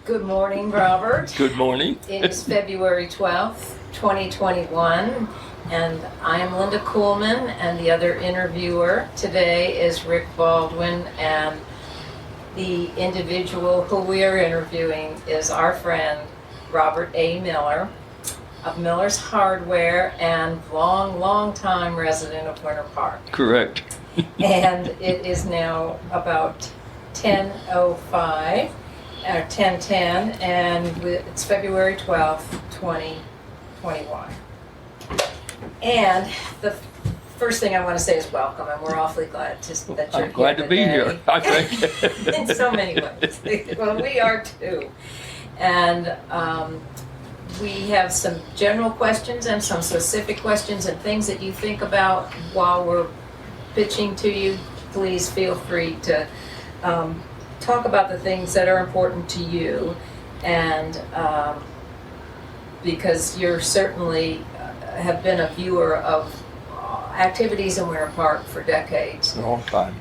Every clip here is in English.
Good morning, Robert. Good morning. It is February 12th, 2021, and I am Linda Kuhlman, and the other interviewer today is Rick Baldwin, and the individual who we are interviewing is our friend Robert A. Miller of Miller's Hardware and long time resident of Winter Park. Correct. And it is now about 10:05. Or 10:10, and it's February 12th, 2021. And the first thing I want to say is welcome, and we're awfully glad that you're I'm glad here to be here. I think. in so many ways. Well, we are too. And we have some general questions and some specific questions and things that you think about while we're pitching to you. Please feel free to talk about the things that are important to you, and because you're certainly have been a viewer of activities in Winter Park for decades. A long time.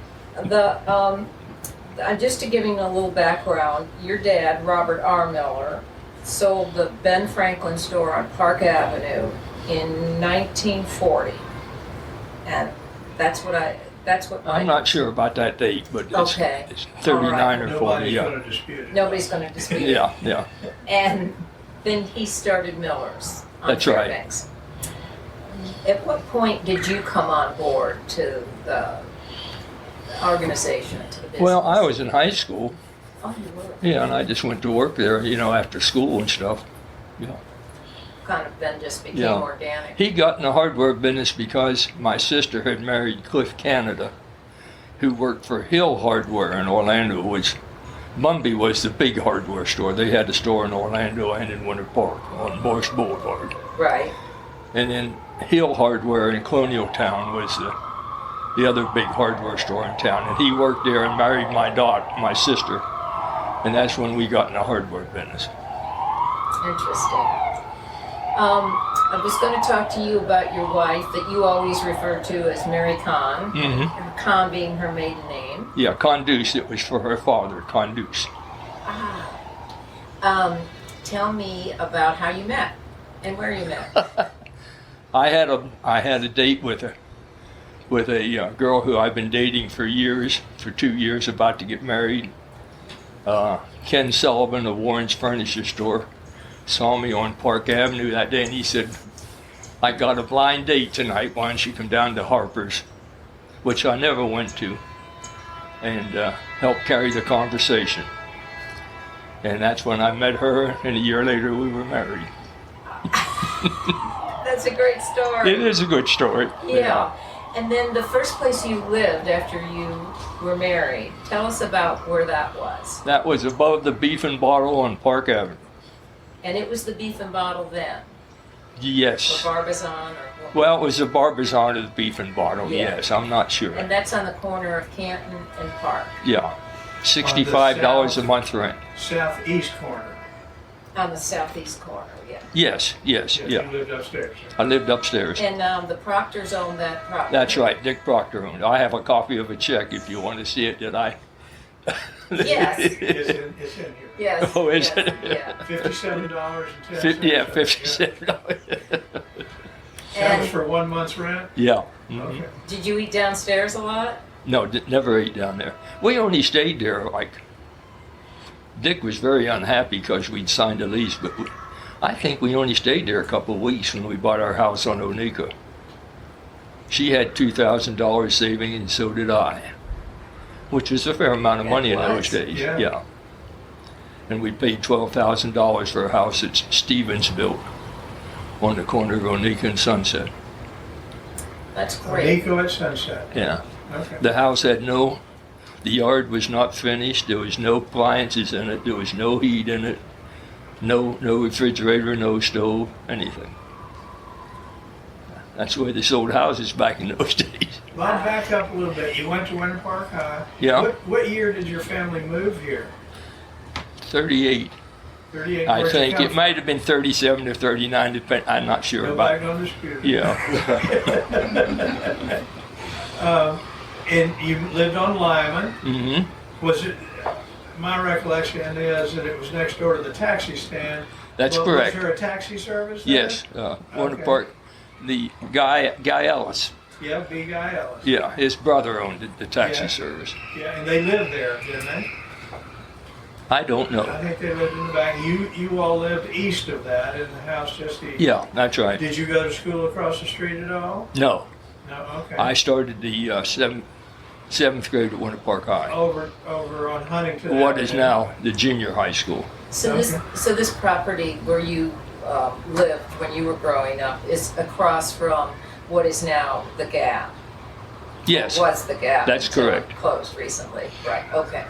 Just to give you a little background, your dad, Robert R. Miller, sold the Ben Franklin store on Park Avenue in 1940, and that's what I'm not sure about that date, but it's 39 or 40. Yeah. Nobody's going to dispute it. Yeah. And then he started Miller's on That's right. Fairbanks. At what point did you come on board to the organization, to the business? Well, I was in high school. Oh, you were. Yeah, and I just went to work there, after school and stuff. Yeah. Kind of then just became Yeah. organic. He got in the hardware business because my sister had married Cliff Canada, who worked for Hill Hardware in Orlando, which Mumby was the big hardware store. They had a store in Orlando and in Winter Park on Bush Boulevard. Right. And then Hill Hardware in Colonial Town was the other big hardware store in town. And he worked there and married my sister. And that's when we got in the hardware business. Interesting. I was going to talk to you about your wife that you always refer to as Mary Conn, Mm-hmm. Conn being her maiden name. Yeah, Conduce. It was for her father, Conduce. Tell me about how you met and where you met. I had a date with a girl who I've been dating for 2 years, about to get married. Ken Sullivan of Warren's Furniture Store saw me on Park Avenue that day, and he said, "I got a blind date tonight. Why don't you come down to Harper's?" Which I never went to, and help carry the conversation. And that's when I met her, and a year later we were married. That's a great story. It is a good story. Yeah. And then the first place you lived after you were married, tell us about where that was. That was above the Beef and Bottle on Park Avenue. And it was the Beef and Bottle then? Yes. Or Barbizon? Or what? Well, it was the Barbizon of the Beef and Bottle, Yeah. yes. I'm not sure. And that's on the corner of Canton and Park? Yeah. $65 a month rent. Southeast corner. On the southeast corner, yeah. Yes, You yeah. lived upstairs. I lived upstairs. And the Proctors owned that property? That's right, Dick Proctor owned it. I have a copy of a check if you want to see it, Yes. It's in here. Yes. Oh, is yes, it? Yeah. $57.10. Yeah, $57. That was for 1 month's rent? Yeah. Okay. Did you eat downstairs a lot? No, never ate down there. We only stayed there, Dick was very unhappy because we'd signed a lease, but I think we only stayed there a couple of weeks when we bought our house on Onika. She had $2,000 saving, and so did I, which was a fair amount of money in those days. Yeah. And we paid $12,000 for a house that Stevens built on the corner of Onika and Sunset. That's great. Nico at Sunset. Yeah. Okay. The house had the yard was not finished. There was no appliances in it. There was no heat in it. No refrigerator, no stove, anything. That's the way they sold houses back in those days. Well, I'll back up a little bit. You went to Winter Park High. Yeah. What year did your family move here? 38. 38. I Where'd you think come it might have been 37 or 39. I'm not sure from? about. Nobody gonna dispute it. Yeah. And you lived on Lyman. Mm-hmm. Was it my recollection is that it was next door to the taxi stand. That's Well, correct. Was there a taxi service there? Yes, Winter Okay. Park. The guy Ellis. Yeah, Big Guy Ellis. Yeah, his brother owned the taxi Yeah. service. Yeah, and they lived there, didn't they? I don't I know. think they lived in the back. You all lived east of that, in the house just east. Yeah, that's right. Did you go to school across the street at all? No, No, okay. I started the seventh grade at Winter Park High. Over on Huntington. What is Avenue. now the junior high school. So Okay. this property where you lived when you were growing up is across from what is now the Gap. Yes, Was the Gap. That's until it correct. Closed recently. Right. Okay.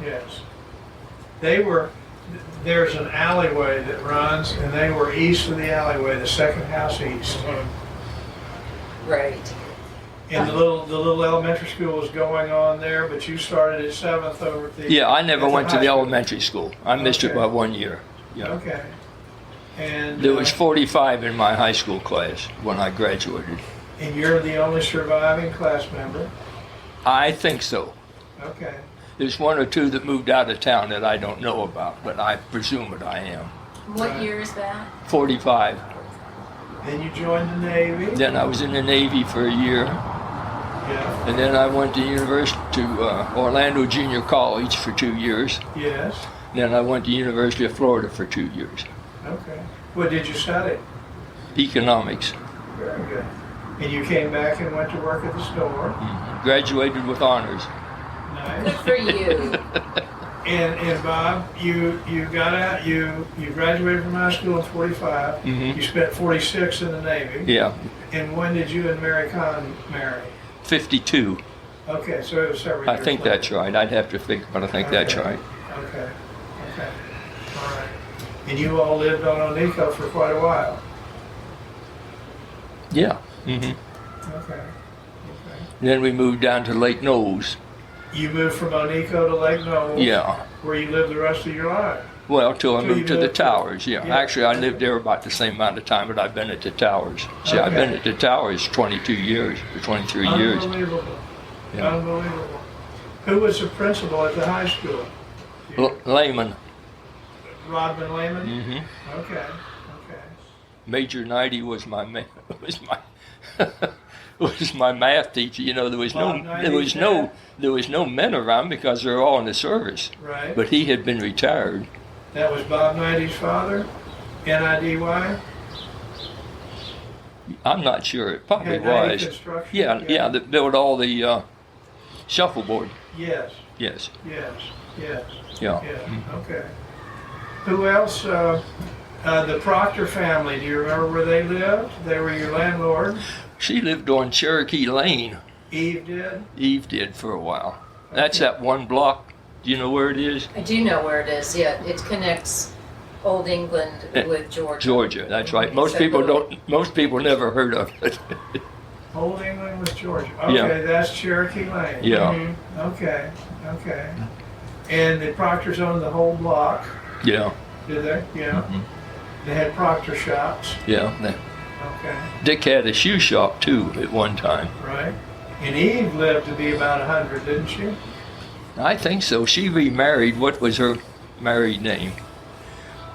Yes. There's an alleyway that runs, and they were east of the alleyway, the second house east. Right. And the little elementary school was going on there, but you started at 7th over at the. yeah, I never at went to high the school. elementary school. I missed it Okay. by 1 year. Yeah. Okay. And There was 45 in my high school class when I graduated. and you're the only surviving class member. I think so. Okay. There's one or two that moved out of town that I don't know about, but I presume that I am. What year is that? 45. Then you joined the Navy. Then I was in the Navy for a year, Yeah. and then I went to Orlando Junior College for 2 years. Yes. Then I went to University of Florida for 2 years. Okay. What did you study? Economics. Very good. And you came back and went to work at the store. Graduated with honors. Good Nice. for you. And Bob, you got out. You graduated from high school in '45. Mhm. You spent '46 in the Navy. Yeah, And when did you and Mary Conn marry? 52. Okay, so it was several I years think later. that's right. I'd have to think, but I think that's Okay. right. Okay. Okay. All right. And you all lived on Oneiko for quite a while. Yeah. hmm Okay. Okay. Then we moved down to Lake Knowles. You moved from Oneiko to Lake Knowles. Yeah. Where you lived the rest of your life. Well, till I Till you moved to the moved- Towers, yeah. yeah. Actually, I lived there about the same amount of time, but I've been at the Towers. See, I've been Okay. at the Towers 22 years, or 23 years. Unbelievable. Yeah. Unbelievable. Who was the principal at the high school? Layman. Rodman Lehman? hmm Okay. Okay. Major Knighty was my was my math teacher. You know, there was Bob no Knighty, there was no men around because they were all in the service. Right. But he had been retired. That was Bob Knighty's father? N-I-D-Y? I'm not sure. It probably Had Knighty was. Construction? Yeah, that built all the shuffleboard. Yes. Yes. Yes. Yes. Yeah. Yeah. Mhm. Okay. Who else? The Proctor family. Do you remember where they lived? They were your landlord. She lived on Cherokee Lane. Eve did. Eve did for a while. That's that one block. Do you know where it is? I do know where it is. Yeah, it connects Old England with Georgia. Georgia. That's right. It's Most that people little- don't. Most people never heard of it. Old England was Georgia. Okay, Yeah. that's Cherokee Lane. Yeah. Mhm. Okay. Okay. And the Proctors owned the whole block. Yeah. Did they? Yeah. Mhm. They had Proctor shops. Yeah. Okay. Dick had a shoe shop too at one time. Right. And Eve lived to be about 100, didn't she? I think so. She remarried. What was her married name?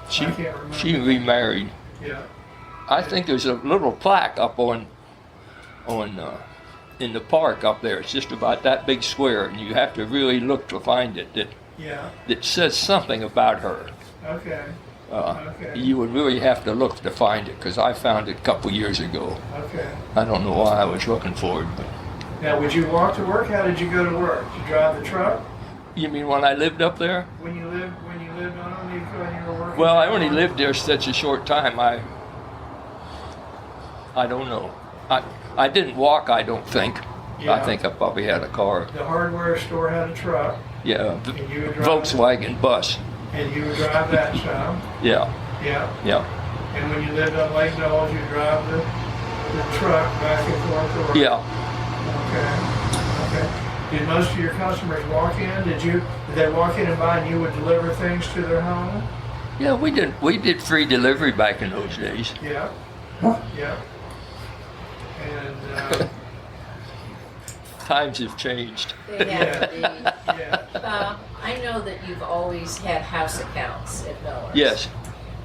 She I can't remember. she remarried. Yeah. I think there's a little plaque up on in the park up there. It's just about that big square, and you have to really look to find it. Yeah. That says something about her. Okay. Okay. You would really have to look to find it because I found it a couple years ago. Okay. I don't know why I was looking for it, but Now, would you walk to work? How did you go to work? Did you drive the truck? you mean when I lived up there? When you lived on Oneiko and you were working? Well, I only lived there such a short time. I don't know. I didn't walk. I don't think. Yeah. I think I probably had a car. The hardware store had a truck, Yeah, and you would drive. Volkswagen bus. And you would drive that some. Yeah, Yeah. yeah, And when you lived on Lake Knowles, you drive the truck back and forth to work. yeah. Okay. Okay. Did most of your customers walk in? Did they walk in and buy, and you would deliver things to their home? Yeah, we did free delivery back in those days. Yeah. Yeah. And Times have changed. They have to Yeah. I know that you've always had house accounts at Miller's. Yes,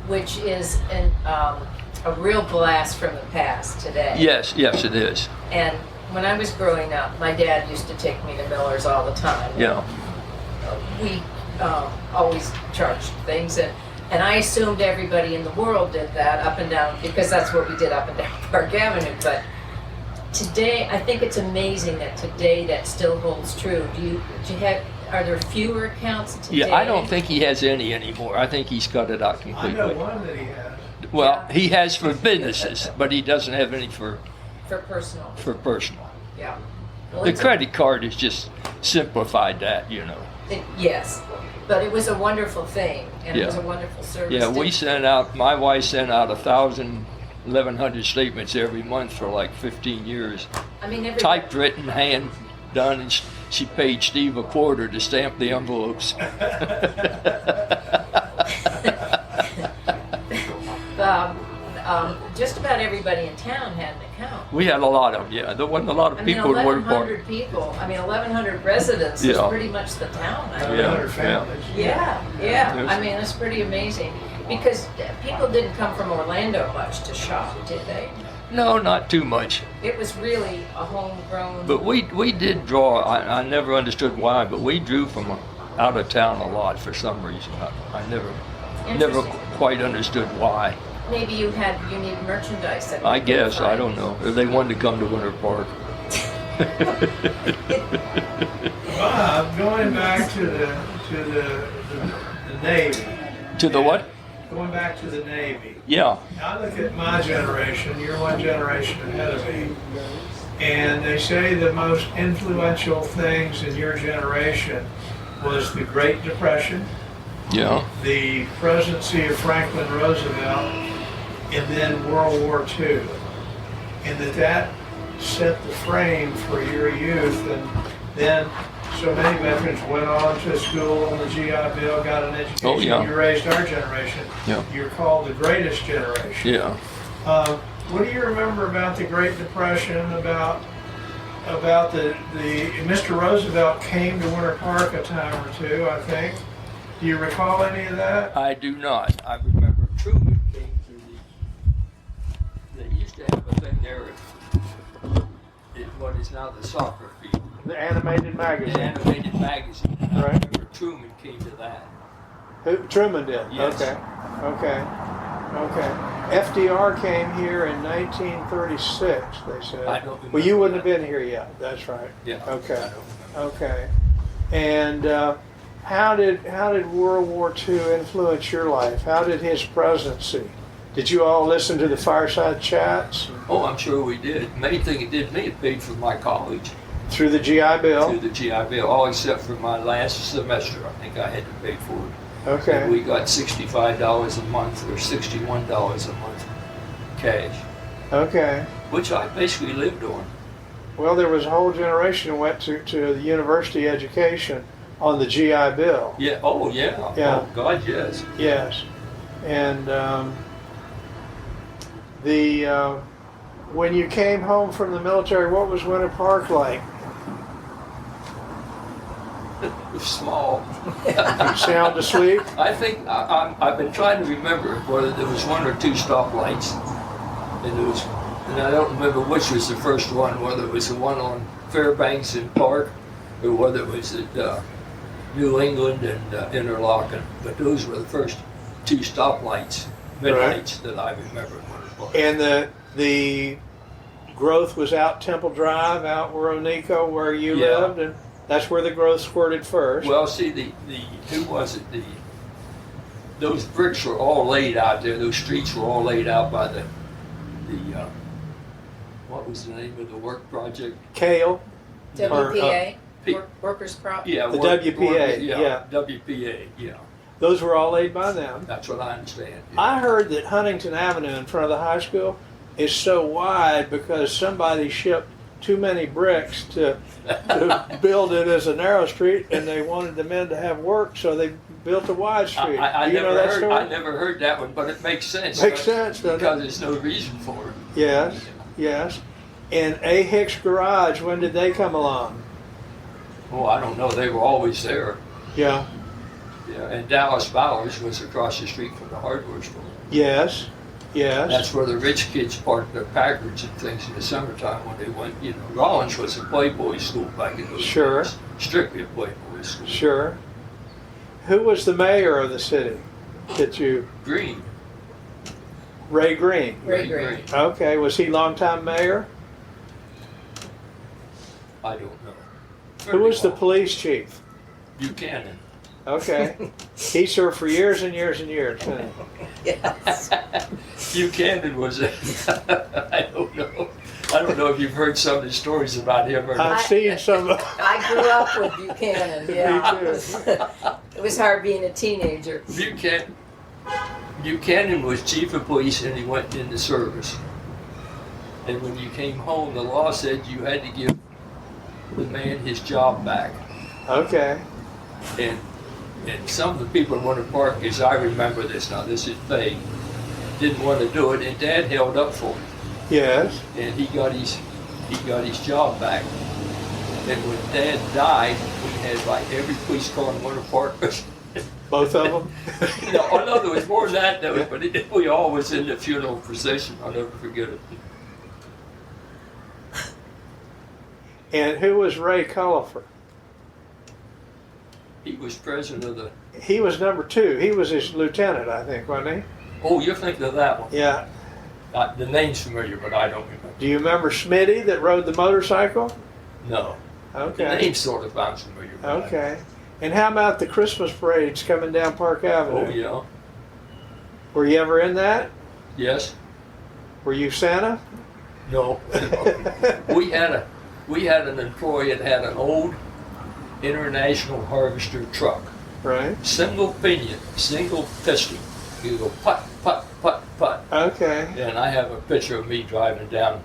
Which is a real blast from the past today. yes, it is. And when I was growing up, my dad used to take me to Miller's all the time. Yeah, We always charged things, and I assumed everybody in the world did that up and down, because that's what we did up and down Park Avenue. But today, I think it's amazing that today that still holds true. Are there fewer accounts today? yeah. I don't think he has any anymore. I think he's cut it out I know completely. one that he has. Well, he has for businesses, but he doesn't have any for For personal, personal. yeah. Well, The it's credit card has just simplified that, you know. yes, but it was a wonderful thing, and it was a Yeah. wonderful service. Yeah, we sent out, my wife sent out 1,100 statements every month for like 15 years. I mean, everybody, Typewritten, hand done, and she paid Steve a quarter to stamp the envelopes. just about everybody in town had an account. We had a lot of them, yeah. There wasn't a lot of I mean, people at Water Park. 1,100 people. I mean, 1,100 residents is Yeah. pretty much the town. I mean. Yeah. 100 families. Yeah. Yes. I mean, it's pretty amazing because people didn't come from Orlando much to shop, did they? No, not too much. It was really a homegrown. But we did draw, I never understood why, but we drew from out of town a lot for some reason. I never Interesting. quite understood why. Maybe you had unique merchandise. That I you couldn't guess, I find. don't know. They wanted to come to Winter Park. Bob, going back to the Navy. To the what? Going back to the Navy. Yeah. I look at my generation, you're one generation ahead of me, and they say the most influential things in your generation was the Great Depression, Yeah. the presidency of Franklin Roosevelt, and then World War II. And that set the frame for your youth, and then so many veterans went on to school on the GI Bill, got an education. Oh, yeah. You raised our generation. Yeah. You're called the greatest generation. Yeah. What do you remember about the Great Depression? About the Mr. Roosevelt came to Winter Park a time or two, I think. Do you recall any of that? I do not. I remember Truman came through they used to have a thing there at what is now the soccer field. The animated The magazine. animated magazine. I Right. remember Truman came to that. Truman did. Yes. Okay. FDR came here in 1936. They said. I don't Well, you remember wouldn't have that. been here yet. That's right. Yeah. Okay. I don't remember. Okay. And how did World War II influence your life? How did his presidency? Did you all listen to the fireside chats Oh, I'm sure we did. Main thing it did me, it paid for my college through the GI Bill? through the GI Bill, all except for my last semester. I think I had to pay for it. Okay. And we got $65 a month or $61 a month cash, Okay. which I basically lived on. Well, there was a whole generation who went to the university education on the GI Bill. Yeah. Oh, yeah. Yeah. Oh, God, yes. Yes. And when you came home from the military, what was Winter Park like? It was small. Sound asleep? I think I've been trying to remember whether there was one or two stoplights, and I don't remember which was the first one. Whether it was the one on Fairbanks and Park, or whether it was at New England and Interlochen. But those were the first two stoplights, midlights that I remember. And the growth was out Temple Drive, out Weronico, where you Yeah. lived, and that's where the growth squirted first. Well, see, the who was it? Those bricks were all laid out there. Those streets were all laid out by the what was the name of the work project? Kale. WPA, P- Workers' Prop. Yeah, The WPA, yeah, yeah. WPA, yeah. Those were all laid by them. That's what I understand. Yeah. I heard that Huntington Avenue in front of the high school is so wide because somebody shipped too many bricks to build it as a narrow street, and they wanted the men to have work, so they built a wide street. I Do you never know that heard. story? I never heard that one, but it makes sense. Makes sense, doesn't it? because there's no reason for it. Yes, yes. And A. Hicks Garage, when did they come along? Oh, I don't know. They were always there. Yeah. Yeah, and Dallas Bowers was across the street from the hardware store. Yes. Yes. That's where the rich kids parked their Packards and things in the summertime when they went. You know, Rollins was a Playboy school back in those Sure. days. Strictly a Playboy school. Sure. Who was the mayor of the city that you... Green. Ray Green. Ray Green. Okay. Was he longtime mayor? I don't know. Who was the Fairly police chief? long. Buchanan. Okay. He served for years and years and years. Didn't he? Yes. Buchanan was a, I don't know. I don't know if you've heard some of the stories about him or not. I've seen some. I grew up with Buchanan, yeah. Me too. It was hard being a teenager. Buchanan was chief of police and he went into service. And when you came home, the law said you had to give the man his job back. Okay. And some of the people in Winter Park, as I remember this now, this is vague, didn't want to do it, and Dad held up for him, Yes. and he got his job back. And when Dad died, we had like every police car in Winter Park. Both of them. No, there was more than that though, but we all was in the funeral procession. I'll never forget it. And who was Ray Cullifer? He was president of the. He was number 2. He was his lieutenant, I think, wasn't he? Oh, you're thinking of that one. Yeah. The name's familiar, but I don't remember. Do you remember Smitty that rode the motorcycle? No. The Okay. name sort of sounds familiar. but I- Okay. And how about the Christmas parades coming down Park Avenue? Oh, yeah. Were you ever in that? Yes. Were you Santa? No. we had an employee that had an old International Harvester truck. Right. Single pinion, single piston. You go putt, putt, putt, putt. Okay. And I have a picture of me driving down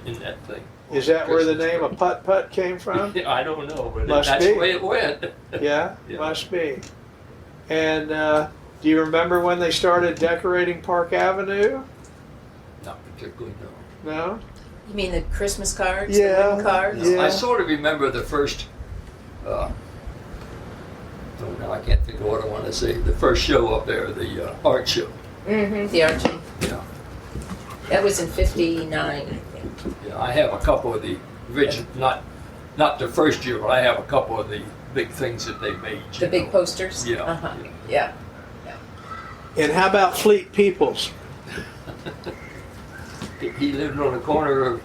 in that thing. Is that where the Christmas name parade. of Putt Putt came from? I don't know, but Must that's be. the way it went. Yeah, Yeah. must be. And do you remember when they started decorating Park Avenue? Not particularly, no. No? You mean the Christmas cards? Yeah, The wooden cards? No, Yeah. I sort of remember the first, oh no, I can't think of what I want to say. The first show up there, the art show. Mm-hmm, the Archie. Yeah. That was in 59, I think. Yeah, I have a couple of the original, not the first year, but I have a couple of the big things that they made. The big posters? Yeah. Uh-huh. Yeah. And how about Fleet Peoples? He lived on the corner of,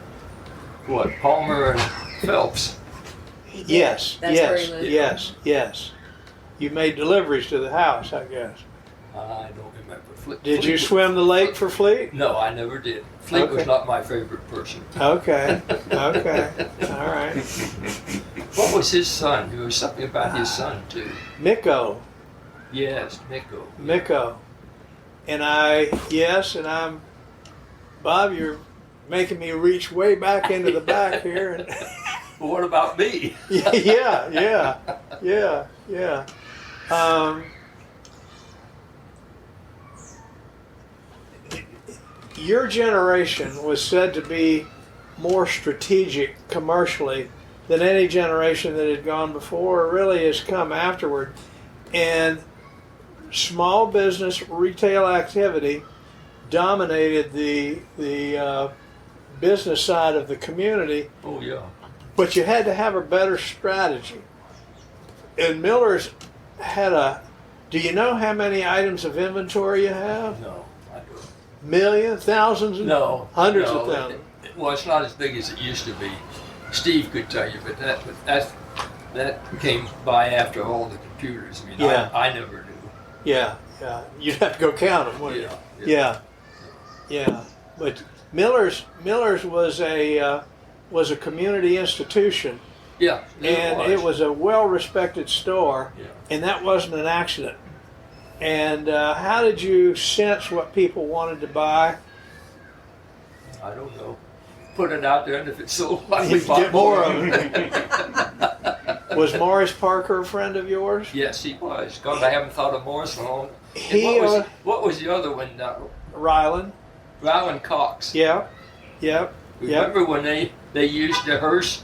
what, Palmer and Phelps. Yes, That's where yes, he lived. yes, yes. You made deliveries to the house, I guess. I don't remember. Did you Fleet- swim the lake for Fleet? No, I never did. Fleet was Okay. not my favorite person. Okay, okay, all right. What was his son? There was something about his son, too. Miko, Yes, Nico. Miko. And I'm, Bob, you're making me reach way back into the back here. And Well, what about me? yeah. Your generation was said to be more strategic commercially than any generation that had gone before or really has come afterward. And small business retail activity dominated the business side of the community, Oh, yeah. but you had to have a better strategy. And Miller's had do you know how many items of inventory you have? No, I don't. Millions, thousands, No. hundreds no, of thousands. Well, it's not as big as it used to be. Steve could tell you, but that came by after all the computers. I mean, Yeah. I never knew. Yeah. You'd have to go count them, wouldn't you? Yeah. But Miller's was a community institution, Yeah. and it was a well-respected store, Yeah. and that wasn't an accident. And how did you sense what people wanted to buy? I don't know. Put it out there, and if it's sold, You get more of them. Was Morris Parker a friend of yours? Yes, he was. God, I haven't thought of Morris for long. And He, what was the other one? Ryland. Ryland Cox. Yeah. Yep. Remember when they used the hearse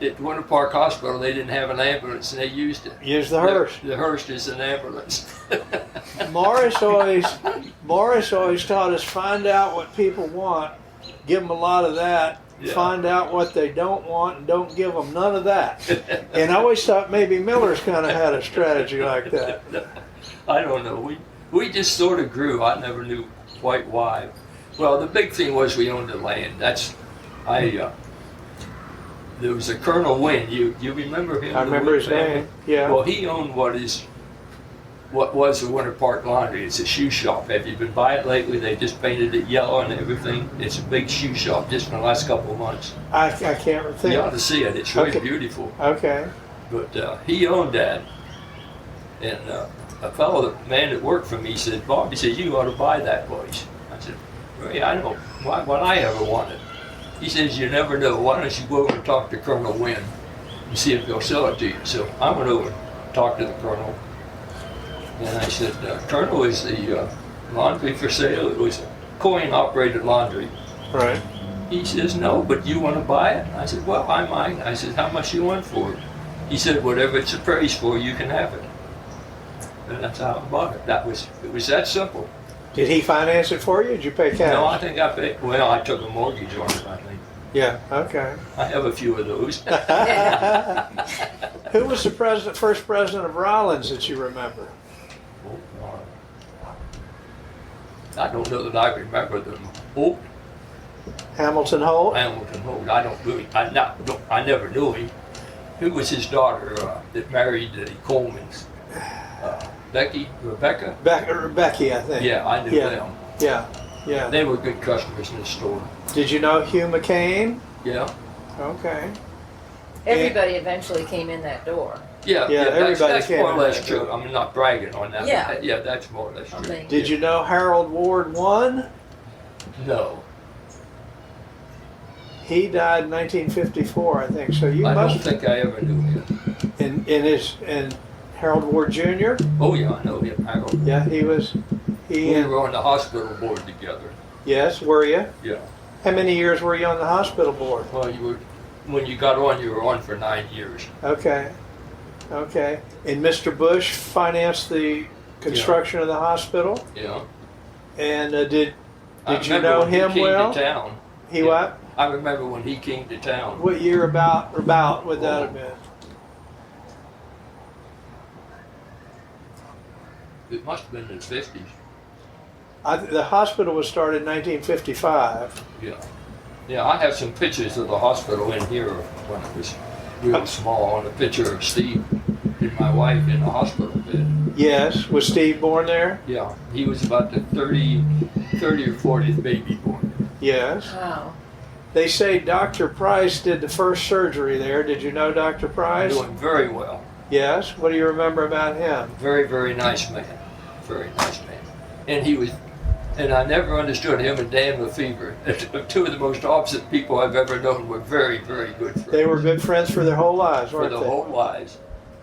at Winter Park Hospital? They didn't have an ambulance, and they used it. Use the hearse. The hearse is an ambulance. Morris always taught us, find out what people want, give them a lot of that. Yeah. Find out what they don't want and don't give them none of that. And I always thought maybe Miller's kind of had a strategy like that. I don't know. We just sort of grew. I never knew quite why. Well, the big thing was we owned the land. There was a Colonel Wynn. You remember him? I remember his name. Yeah. Well, he owned what was the Winter Park Laundry. It's a shoe shop. Have you been by it lately? They just painted it yellow and everything. It's a big shoe shop just in the last couple of months. I can't think. You ought to see it. It's really Okay. beautiful. Okay. But he owned that. And a fellow, the man that worked for me, said, Bob, he said, you ought to buy that place. I said, well, yeah, I know. Why would I ever want it? He says, you never know. Why don't you go over and talk to Colonel Wynn and see if they'll sell it to you? So I went over and talked to the Colonel. And I said, Colonel, is the laundry for sale? It was a coin-operated laundry. Right. He says, no, but you want to buy it? I said, well, I might. I said, how much you want for it? He said, whatever it's appraised for, you can have it. And that's how I bought it. It was that simple. Did he finance it for you? Or did you pay cash? No, I think I paid. Well, I took a mortgage on it, I think. Yeah. Okay. I have a few of those. Who was the first president of Rollins that you remember? I don't know that I remember them. Oh, Hamilton Holt. Hamilton Holt. I don't really. I never knew him. Who was his daughter that married the Colemans? Rebecca? Becky, I think. Yeah, I knew them. Yeah. Yeah. They were good customers in the store. Did you know Hugh McCain? Yeah. Okay. Everybody eventually came in that door. Yeah, everybody that's came more or in less that true. door. I'm not bragging on that. Yeah. Yeah, that's more or less I true. mean, Did you know Harold Ward One? No. He died in 1954, I think. So you I must. don't think I ever knew him. And Harold Ward Jr. Oh yeah, I know him. Harold. Yeah, he was. We were on the hospital board together. Yes, were you? Yeah. How many years were you on the hospital board? Well, when you got on, you were on for 9 years. Okay. Okay. And Mr. Bush financed the construction of the hospital. Yeah. And did I you remember know when him he came well? To town. He Yeah. what? I remember when he came to town. What year about would that have been? It must have been in the 50s. The hospital was started in 1955. Yeah. Yeah, I have some pictures of the hospital in here when it was real small, on a picture of Steve and my wife in the hospital bed. Yes. Was Steve born there? Yeah, he was about the 30 or 40th baby born. Yes. wow. They say Dr. Price did the first surgery there. Did you know Dr. Price? Doing very well. Yes. What do you remember about him? Very, very nice man. Very nice man. And I never understood him and Dan Lefevre. Two of the most opposite people I've ever known were very, very good friends. They were good friends for their whole lives, for weren't the they? whole lives.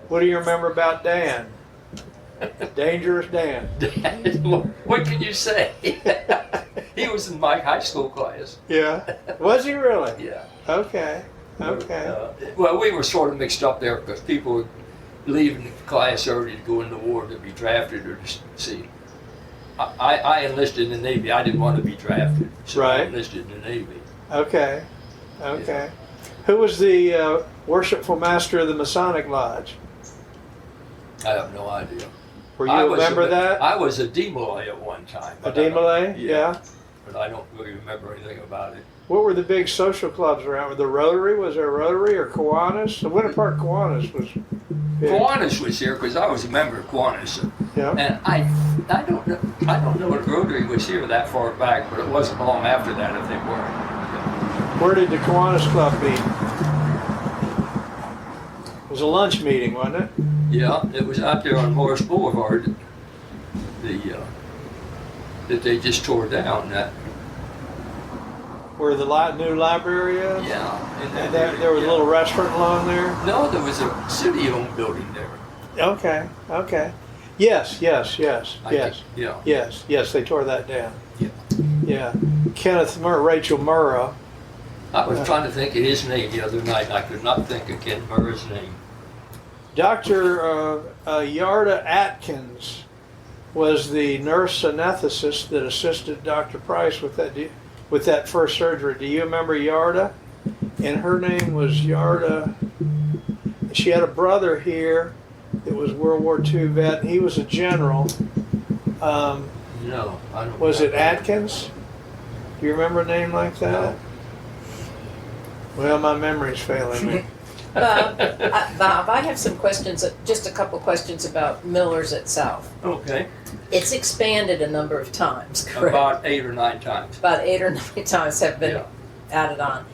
What do you remember about Dan? Dangerous Dan. What can you say? He was in my high school class. Yeah. Was he really? Yeah. Okay. Okay. Well, we were sort of mixed up there because people were leaving the class early to go in the war to be drafted or to see. I enlisted in the Navy. I didn't want to be drafted, so I Right. enlisted in the Navy. Okay. Okay. Who was the worshipful master of the Masonic Lodge? I have no idea. Were you a member of that? I was a DeMolay at one time. A but I don't- DeMolay? Yeah. But I don't really remember anything about it. What were the big social clubs around? The Rotary? Was there a Rotary or Kiwanis? The Winter Park Kiwanis was big. Kiwanis was here because I was a member of Kiwanis. Yeah. And I don't know if Rotary was here that far back, but it wasn't long after that if they were. Where did the Kiwanis Club meet? It was a lunch meeting, wasn't it? Yeah, it was out there on Morris Boulevard. That they just tore down. That Where the new library is? yeah. And there was a little restaurant along there? No, there was a city-owned building there. Okay, okay. Yes. Yeah. Yes, they tore that down. Yeah. Yeah. Rachel Murrah I was trying to think of his name the other night, and I could not think of Ken Burr's name. Dr. Yarda Atkins was the nurse anesthetist that assisted Dr. Price with that first surgery. Do you remember Yarda? And her name was Yarda. She had a brother here that was World War II vet, and he was a general. No, I don't. Was it Atkins? Do you remember a name like that? No. Well, my memory's failing me. Bob, I have some questions, just a couple questions about Miller's itself. Okay. It's expanded a number of times, correct? About 8 or 9 times. About 8 or 9 times have been Yeah. added on.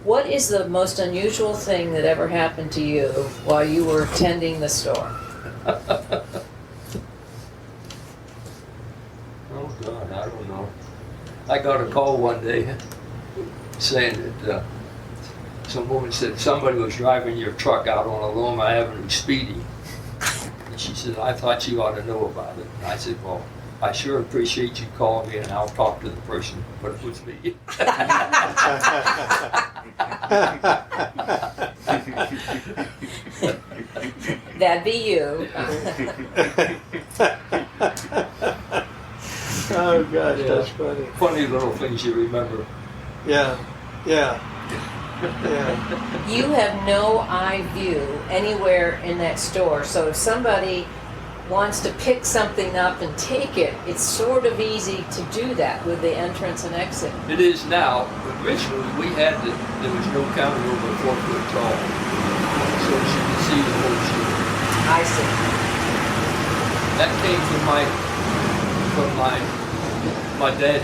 What is the most unusual thing that ever happened to you while you were tending the store? Oh God, I don't know. I got a call one day saying that some woman said somebody was driving your truck out on Aloma Avenue speeding. And she said, I thought you ought to know about it. And I said, well, I sure appreciate you calling me, and I'll talk to the person, but it was me. That'd be you. Oh gosh, Yeah. that's funny. Funny little things you remember. Yeah, yeah, yeah. You have no eye view anywhere in that store, so if somebody wants to pick something up and take it, it's sort of easy to do that with the entrance and exit. It is now, but originally there was no counter over 4 foot tall. So she could see the whole store. I see. That came from my dad,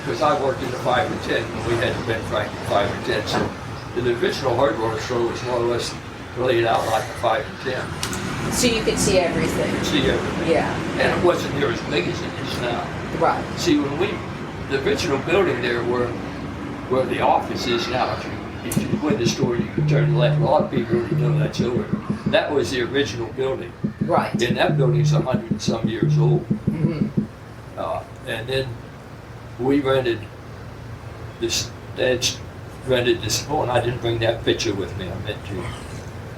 because I worked in the 5 and 10, and we had Ben Frank at 5 and 10. So the original hardware store was more or less laid out like a 5 and 10. So you could see everything. See everything. Yeah. And it wasn't near as big as it is now. Right. See, the original building there where the office is now, if you go in the store, you can turn left. A lot of people already know that's over. That was the original building. Right. And that building's 100 and some years old. Mm-hmm. And then we rented this, Dad's rented this, oh, and I didn't bring that picture with me, I meant to,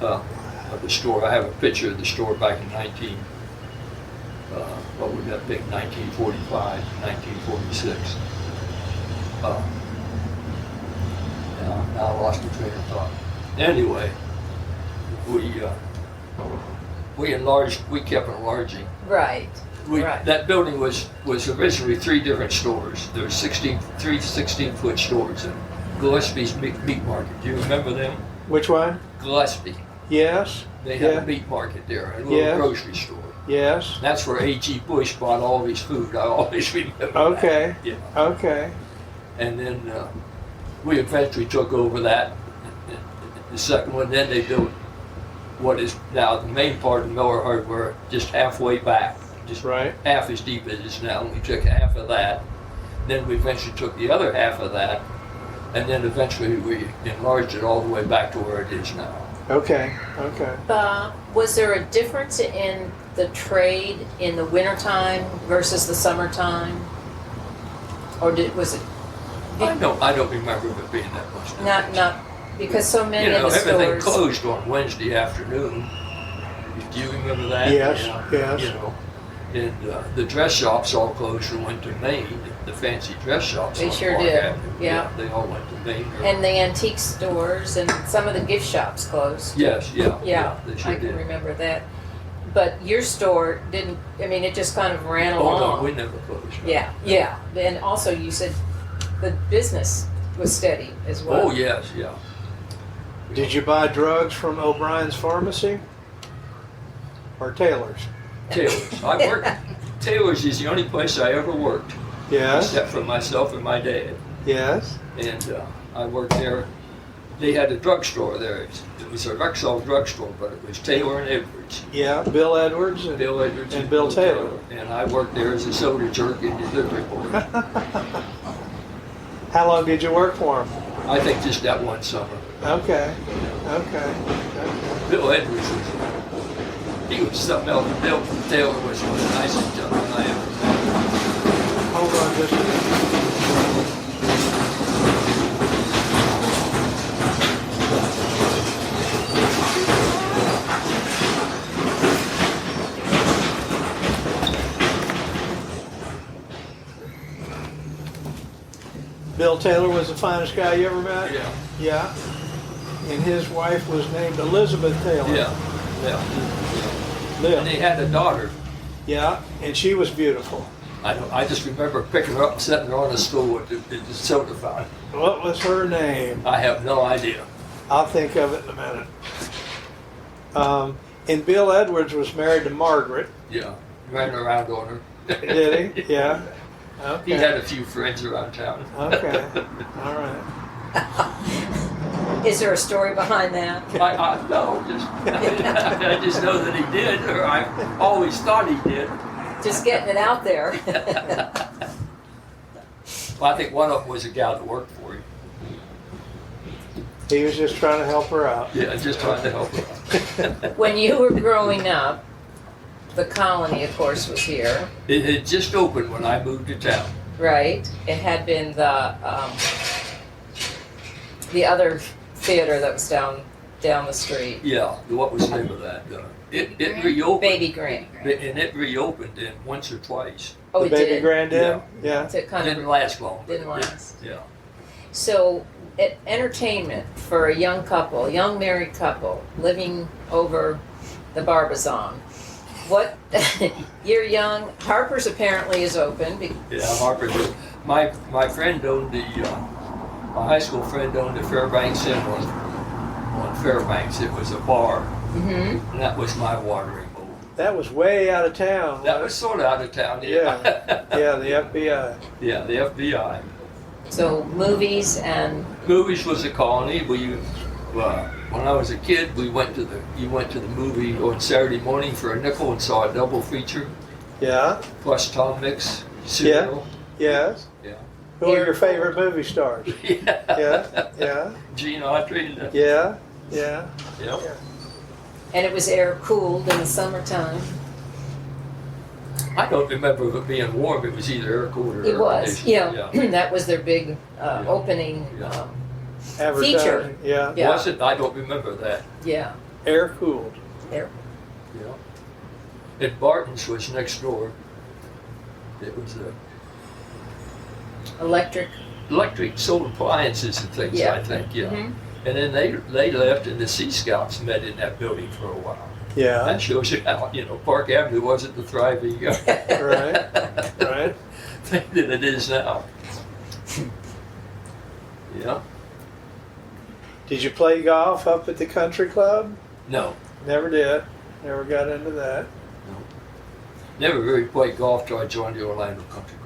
of the store. I have a picture of the store back in what would that be, 1945, 1946. Now I lost the train of thought. Anyway, we kept enlarging. Right. Right. That building was originally 3 different stores. There were 3 16-foot stores in Gillespie's meat market. Do you remember them? Which one? Gillespie. Yes. They had Yeah. a meat market there, a little Yes. grocery store. Yes. That's where A.G. Bush bought all his food. I always remember Okay. that. Yeah. Okay. And then we eventually took over that. The second one, then they built what is now the main part of Miller Hardware, just halfway back. Just Right. half as deep as it is now. We took half of that. Then we eventually took the other half of that. And then eventually we enlarged it all the way back to where it is now. Okay. Okay. Was there a difference in the trade in the wintertime versus the summertime? Or was it I don't remember it being that much different. not because so many You know, of the everything stores closed on Wednesday afternoon. Do you remember that? Yes, Yeah, yes. You know, and the dress shops all closed and went to Maine. The fancy dress shops. They on sure Park did, Avenue. yeah. They all went to Maine. and the antique stores and some of the gift shops closed. Yes, yeah. Yeah, They sure I can did. remember that. But your store didn't, I mean, it just kind of ran Oh, along. no, we never closed. Yeah, yeah. And also you said the business was steady as well. Oh, yes, yeah. Did you buy drugs from O'Brien's Pharmacy or Taylor's? Taylor's. I worked. Taylor's is the only place I ever worked, Yes. except for myself and my dad. Yes. And I worked there. They had a drugstore there. It was a Rexall drugstore, but it was Taylor and Edwards. Yeah. Bill Edwards and Bill Edwards and Bill Taylor. And I worked there as a soda jerk and delivery boy. How long did you work for him? I think just that one summer. Okay. Okay. Bill Edwards he was something else. Bill Taylor was one of the nicest gentlemen I ever met. Hold on just a minute. Bill Taylor was the finest guy you ever met? Yeah. Yeah. And his wife was named Elizabeth Taylor. Yeah. Liv. And they had a daughter. Yeah, and she was beautiful. I just remember picking her up and setting her on a stool at the soda fountain. What was her name? I have no idea. I'll think of it in a minute. And Bill Edwards was married to Margaret. Yeah. Ran around on her. Did he? Yeah. Okay. He had a few friends around town. Okay. All right. Is there a story behind that? No, I just know that he did, or I always thought he did. Just getting it out there. Well, I think one of them was a gal that worked for him. He was just trying to help her out. Yeah, just trying to help her out. When you were growing up, the colony, of course, was here, It had just opened when I moved to town. right? It had been the other theater that was down the street. Yeah, what was the name of that? It reopened. Baby Grant. And it reopened in once or twice. Oh, The it baby did. grand did? Yeah. So it It kind didn't of last long. but didn't it did. last. Yeah. So, entertainment for a young couple, young married couple, living over the Barbizon. What, you're young, Harper's apparently is open. Yeah, Harper did. My friend owned my high school friend owned the Fairbanks Inn on Fairbanks. It was a bar, Mm-hmm. and that was my watering hole. That was way out of town. That was sort of out of town. Yeah. Yeah, the FBI. Yeah, the FBI. So, movies and, Movies was a colony. When I was a kid, you went to the movie on Saturday morning for a nickel and saw a double feature Yeah. plus Tom Mix cereal. Yes. Yeah. Who are your favorite movie stars? Yeah. Yeah. Yeah. Gene Autry. And Yeah. Yeah. Yep. and it was air cooled in the summertime. I don't remember it being warm. It was either air cooled or It air was, conditioned. yeah. That was their big Yeah. opening. Yeah. Advertising. Feature. Yeah. Yeah. Was it? I don't remember that. Yeah, Air cooled. air. Yeah. And Barton's was next door. It was Electric. electric sold appliances and things. Yeah. I think. Yeah. Mhm. And then they left, and the Sea Scouts met in that building for a while. Yeah. That shows you how Park Avenue wasn't the thriving Right. Right. thing that it is now. Yeah. Did you play golf up at the country club? No. Never did. Never got into that. Never really played golf till I joined the Orlando Country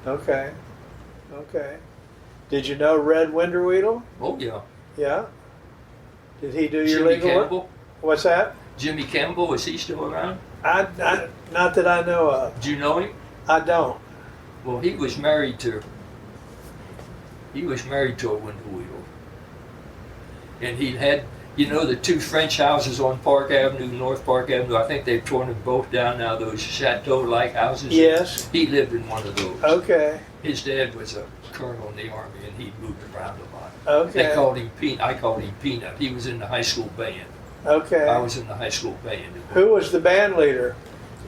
Club. Okay. Okay. Did you know Red Winterweedle? Oh yeah. Yeah. Did he do your Jimmy legal work? Campbell. What's that? Jimmy Campbell, is he still around? I not that I know of. Do you know him? I don't. Well, he was married to a Winterweedle. And he had, the two French houses on Park Avenue, North Park Avenue. I think they've torn them both down now, those chateau-like houses. Yes. He lived in one of those. Okay. His dad was a colonel in the Army, and he moved around a lot. Okay. They called him Peanut. I called him Peanut. He was in the high school band. Okay. I was in the high school band. Who was the band leader?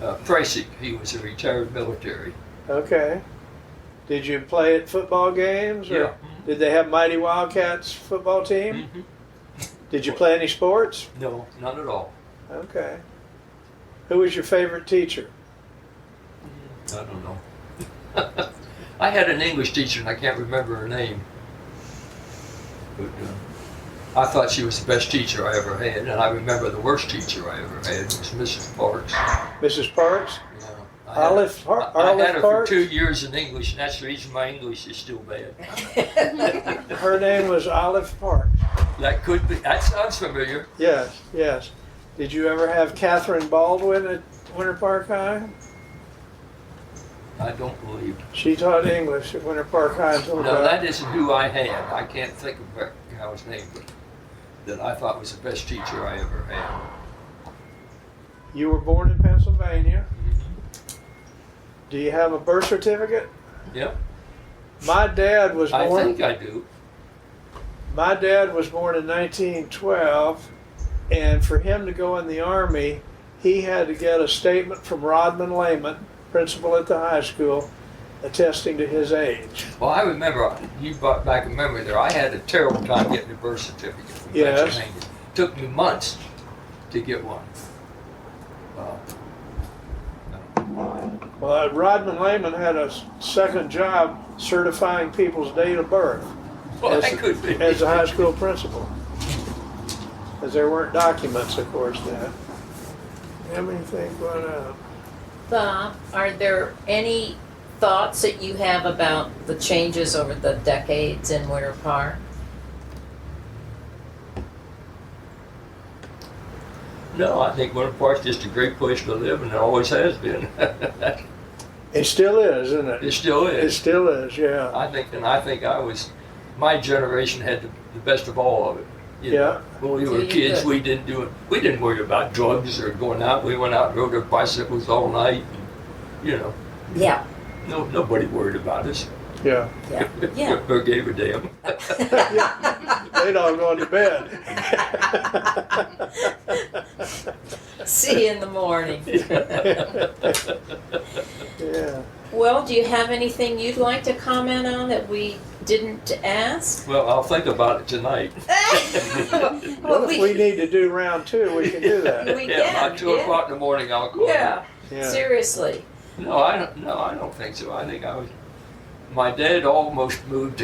Preissig. He was a retired military. Okay. Did you play at football games? Or Yeah. Did they have Mighty Wildcats football team? Mhm. Did you play any sports? No, none at all. Okay. Who was your favorite teacher? I don't know. I had an English teacher, and I can't remember her name. But I thought she was the best teacher I ever had, and I remember the worst teacher I ever had was Mrs. Parks. Mrs. Parks? Yeah. I Olive had her Parks? for 2 years in English, and that's the reason my English is still bad. Her name was Olive Parks. That could be. That sounds familiar. Yes, yes. Did you ever have Catherine Baldwin at Winter Park High? I don't believe. She taught English at Winter Park High until No, that isn't who I had. I can't think of how his name was. That I thought was the best teacher I ever had. You were born in Pennsylvania. Do you have a birth certificate? Yep. My dad was I born. think I do. My dad was born in 1912, and for him to go in the Army, he had to get a statement from Rodman Lehman, principal at the high school, attesting to his age. Well, I remember, you brought back a memory there. I had a terrible time getting a birth certificate from Yes. Pennsylvania. It took me months to get one. Well, Rodman Lehman had a second job certifying people's date of birth Well, that could be. as a high school principal. Because there weren't documents, of course, then. Let me think what Bob, are there any thoughts that you have about the changes over the decades in Winter Park? No, I think Winter Park's just a great place to live, and it always has been. It still is, isn't it? It still It is. still is, yeah. I think my generation had the best of all of it. You Yeah. know, when we were So you kids, could. we didn't worry about drugs or going out. We went out and rode our bicycles all night. And, you know, Yeah, nobody worried about us. Yeah. yeah, yeah. Or gave a damn. They'd all gone to bed. See you in the morning. Yeah. Well, do you have anything you'd like to comment on that we didn't ask? Well, I'll think about it tonight. Well, if we need to do round two, we can do that. We Yeah, can, about 2 o'clock in the morning, I'll call. Yeah, Yeah. seriously. No, I don't think so. I think my dad almost moved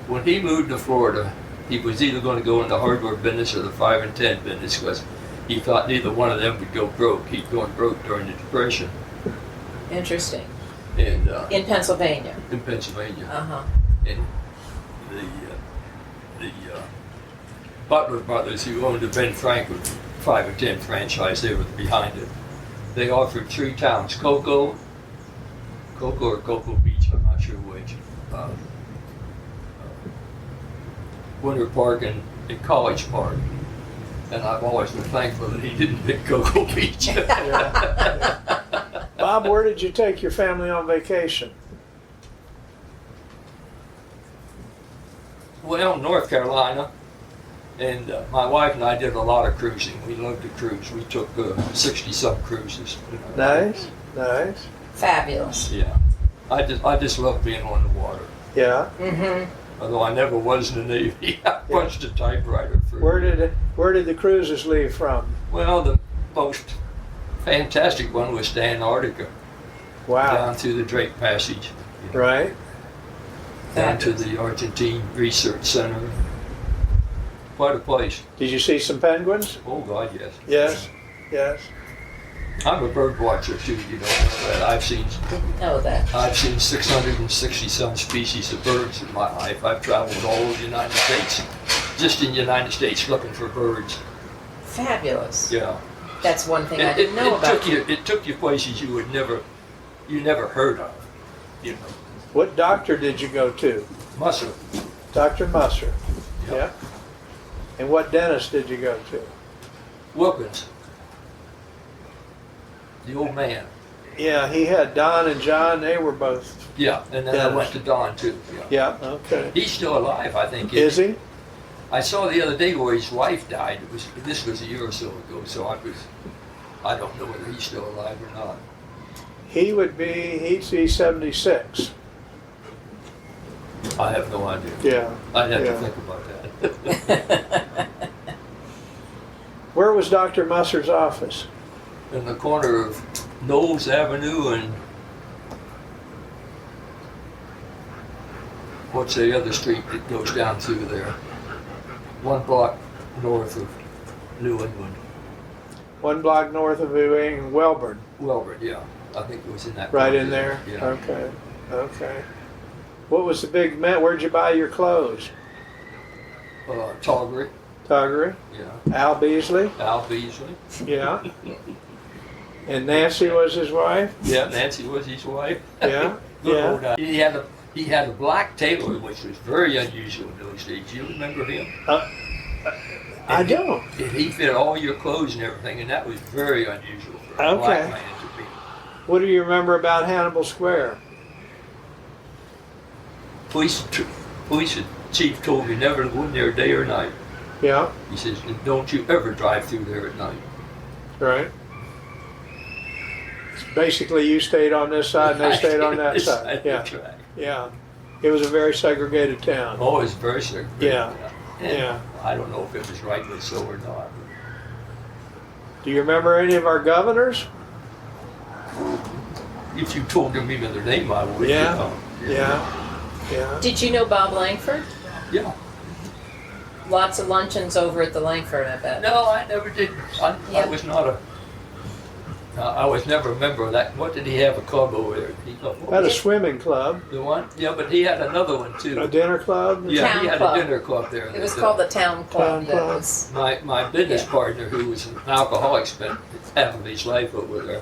when he moved to Florida, he was either going to go in the hardware business or the 5 and 10 business because he thought neither one of them would go broke. He'd gone broke during the Depression Interesting. and In Pennsylvania. in Pennsylvania. Uh-huh. And the Butler brothers who owned the Ben Franklin 5 and 10 franchise, they were behind it. They offered 3 towns, Cocoa or Cocoa Beach, I'm not sure which. Winter Park and College Park. And I've always been thankful that he didn't pick Cocoa Beach. Bob, where did you take your family on vacation? Well, North Carolina. And my wife and I did a lot of cruising. We loved to cruise. We took 60-some cruises. Nice, nice. Fabulous. Yeah. I just love being on the water. Yeah. Mm-hmm. Although I never was in the Navy. I punched a typewriter for Where did the cruises leave from? Well, the most fantastic one was to Antarctica, Wow. down through the Drake Passage, Right. down to the Argentine Research Center. Quite a place. Did you see some penguins? Oh God, yes. Yes. Yes. I'm a bird watcher too. You don't know that. Didn't know that. I've seen 660 some species of birds in my life. I've traveled all over the United States, just in the United States looking for birds. Fabulous. Yeah. That's one thing I didn't know about you. It took you places you never heard of. You know, What doctor did you go to? Musser. Dr. Musser. Yeah. Yeah. And what dentist did you go to? Wilkins. The old man. Yeah, he had Don and John. They were both. Yeah, and then I went to Don too. Yeah. Yeah. Okay. He's still alive, I think. Is he? I saw the other day where his wife died. This was a year or so ago, so I don't know whether he's still alive or not. He'd be 76. I have no idea. Yeah. I'd have Yeah. to think about that. Where was Dr. Musser's office? In the corner of Knowles Avenue and what's the other street that goes down through there? 1 block north of New England. 1 block north of New England, Welborn. Welborn, yeah. I think it was in that. Right part in there? Yeah. Okay. Okay. What was the big man? Where'd you buy your clothes? Tollery, Toggery? yeah. Al Beasley? Al Beasley. Yeah. And Nancy was his wife? Yeah, Nancy was his wife. Yeah. Good Yeah. old guy. He had a black tailor, which was very unusual in those days. You remember him? I don't. And he fit all your clothes and everything, and that was very unusual for a black Okay. man to be. What do you remember about Hannibal Square? Police chief told me never to go in there day or night. Yeah. He says, and don't you ever drive through there at night. Right. basically you stayed on this side and they stayed on that This side. of Yeah, the track. yeah. It was a very segregated town. Oh, it's very segregated. Yeah. And Yeah. I don't know if it was rightly so or not. Do you remember any of our governors? If you told me their name, I would. Yeah. You know. Yeah. Did you know Bob Langford? Yeah. Lots of luncheons over at the Langford, I bet. No, I never did. I Yeah. was not a. I was never a member of that. What did he have a club over there? Had a swimming club, The one? Yeah, but he had another one too. a dinner club. Yeah, Town he had club. a dinner club there. It was called the Town Club. Town that Club. was- My business Yeah. partner, who was an alcoholic, spent half of his life over there.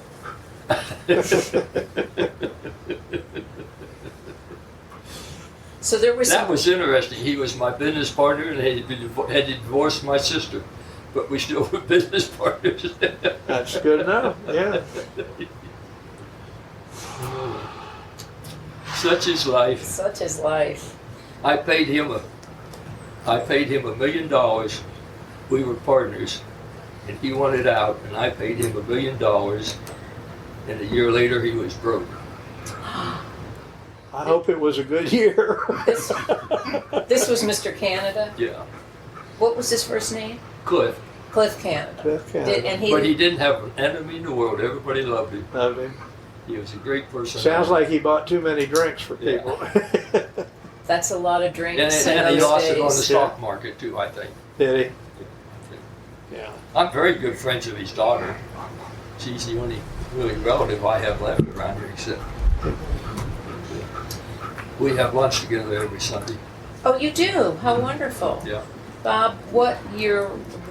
So there was That was interesting. He was my business partner, and had divorced my sister, but we still were business partners. That's good enough. Yeah. Such is life. such is life. I paid him $1 million. We were partners, and he wanted out, and I paid him $1 million. And a year later, he was broke. I hope it was a good year. This was Mr. Canada. Yeah, What was his first name? Cliff. Cliff Canada. Cliff Canada. And he, But he didn't have an enemy in the world. Everybody loved him. Loved him. He was a great person. Sounds like he bought too many drinks for Yeah. people. that's a lot of And, drinks in and he those lost it on the days. stock market too, I think. Did he? Yeah. I'm very good friends with his daughter. She's the only really relative I have left around here, except we have lunch together every Sunday. Oh, you do? How wonderful. Yeah. Bob, what year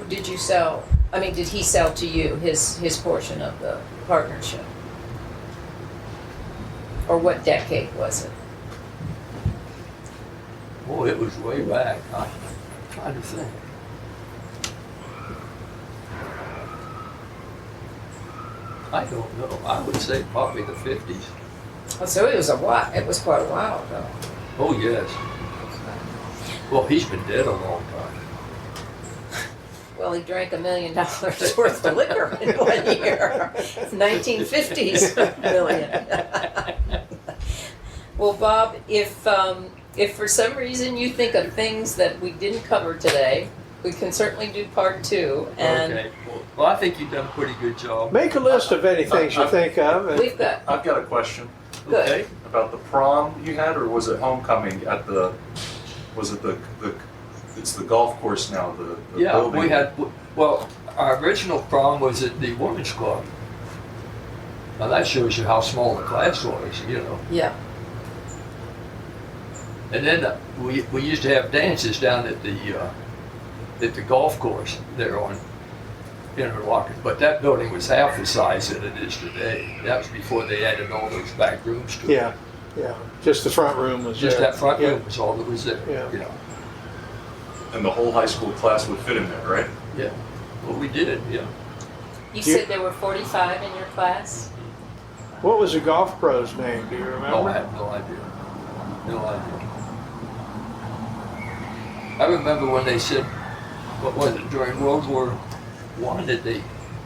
did you sell? I mean, did he sell to you his portion of the partnership? Or what decade was it? Oh, it was way back. I'm trying to think. I don't know. I would say probably the 50s. Oh, so it was a while. It was quite a while ago. Oh, yes. Well, he's been dead a long time. Well, he drank $1 million worth of liquor in 1 year. 1950s million. Well, Bob, if for some reason you think of things that we didn't cover today, we can certainly do part 2. And Okay. Well, I think you've done a pretty good job. Make a list of any things you think of. And we've got I've got a question good. Okay. about the prom you had, or was it homecoming at the? Was it the? It's the golf course now. The Yeah, building. we had, well, our original prom was at the women's club. Now that shows you how small the class was, you know. Yeah. And then we used to have dances down at the golf course there on Interlochen. But that building was half the size that it is today. That was before they added all those back rooms to it. yeah, yeah. Just the front room was Just there. that front Yeah. room was all that was there, Yeah. you know. And the whole high school class would fit in there, right? Yeah, well, we did, yeah. You You- said there were 45 in your class? What was the golf pro's name? Do you remember? Oh, I have no idea. No idea. I remember when they said, what was it, during World War I, that they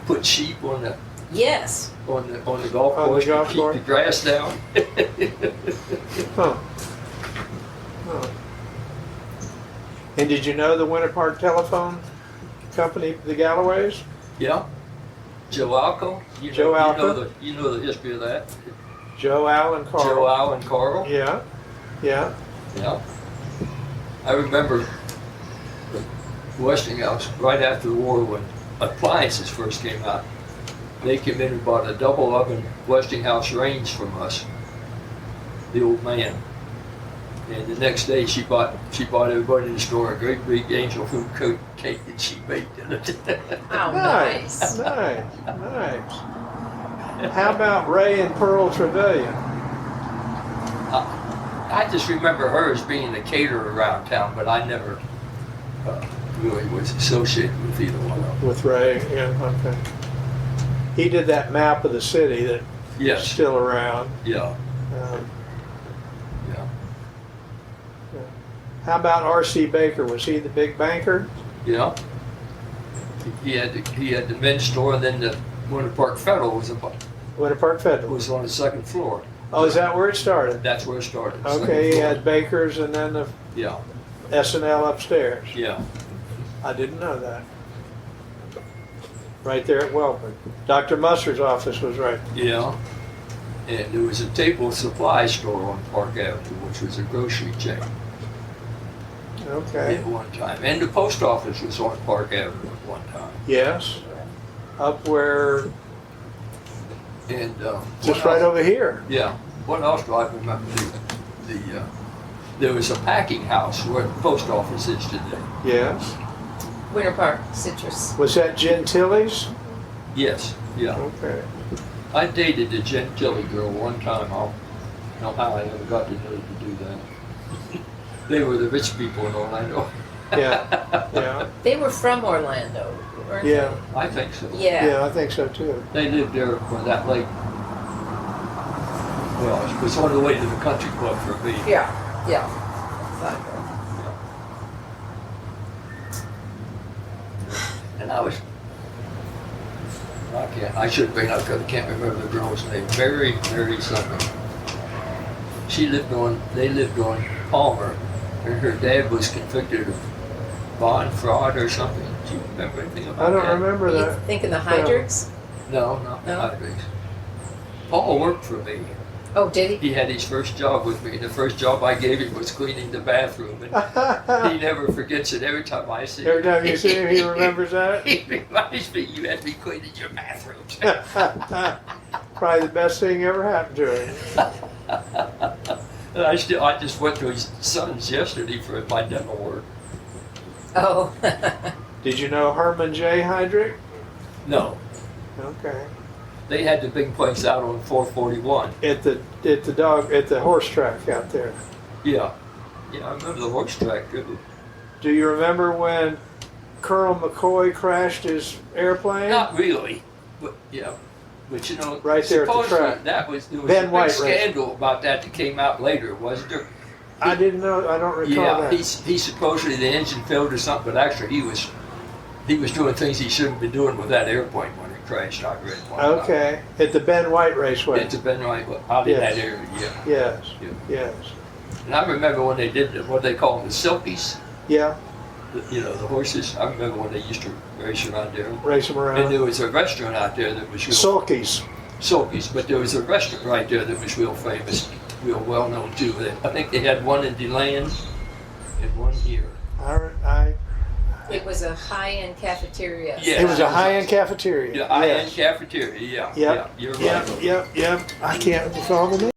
put sheep on the Yes. golf On the course to golf keep course? the grass down. Huh. Huh. And did you know the Winter Park Telephone Company, the Galloways? Yeah. Joe Alco, Joe Alco. You know the history of that. Joe, Al, and Carl. Joe Al and Carl. Yeah, yeah. Yeah. I remember Westinghouse right after the war when appliances first came out. They came in and bought a double oven Westinghouse range from us, the old man. And the next day she bought everybody in the store a great big angel food cake that she baked in it. How Nice, nice. nice. How about Ray and Pearl Trevelyan? I just remember her as being a caterer around town, but I never really was associated with either one of them. With Ray, yeah, okay. He did that map of the city that's Yes. still around. Yeah. Um, Yeah. How about R.C. Baker? Was he the big banker? Yeah. He had the men's store, and then the Winter Park Federal was Winter Park It Federal. was on the second floor. Oh, is that where it started? That's where it started. Okay, second you floor. had Baker's and then the Yeah, S&L upstairs. yeah. I didn't know that. Right there at Wellman. Dr. Musser's office was right. Yeah. And there was a table supply store on Park Avenue, which was a grocery chain Okay. at one time. And the post office was on Park Avenue at one time. Yes. Up where, And just right over here. Yeah. What else do I remember? There was a packing house where the post office is today. Yes. Winter Park, Citrus. Was that Gentili's? Yes. Yeah. Okay. I dated a Gentili girl one time. I don't know how I ever got to know to do that. They were the rich people in Orlando. Yeah. Yeah. They were from Orlando, weren't Yeah. I think so. they? Yeah. Yeah, I think so too. They lived there for that lake. Well, it was on the way to the country club for me. Yeah. Yeah. Exactly. And I should bring up because I can't remember the girl's name. Mary something. They lived on Palmer, and her dad was convicted of bond fraud or something. Do you remember anything about I don't that? remember You that. thinking the Hydrix? No, not No? Hydrix. Paul worked for me. Oh, did he? He had his first job with me. The first job I gave him was cleaning the bathroom, and he never forgets it. Every time I see him, Every time you see him, he remembers that? He reminds me, you had to be cleaning your bathrooms. Probably the best thing ever happened to him. And I just went to his son's yesterday for my dental work. Oh. Did you know Herman J. Heydrich? No, Okay. they had the big place out on 441. At the horse track out there. Yeah, yeah, I remember the horse track. Do you remember when Colonel McCoy crashed his airplane? Not really, but yeah. But you know, Right there at the supposedly track. there was Ben a big White scandal about that came out later, wasn't there? I didn't know. I don't recall Yeah, that. he supposedly the engine failed or something, but actually he was doing things he shouldn't be doing with that airplane when it crashed. I read one time. Okay. At the Ben White Raceway. It's been right out in Yes. that area, yeah. Yes. Yeah. Yes. And I remember when they did what they call the Silkies, Yeah. the horses. I remember when they used to race around there. Race them And around. there was a restaurant out there that was real Sulkies. Silkies, but there was a restaurant right there that was real famous, real well known too. I think they had one in DeLand and one here. It was a high-end cafeteria. Yeah. It was a high-end cafeteria. Yeah, high-end Yes. cafeteria, yeah. Yep. Yeah, you're right. Yep. Yep. Yep. I can't recall the name.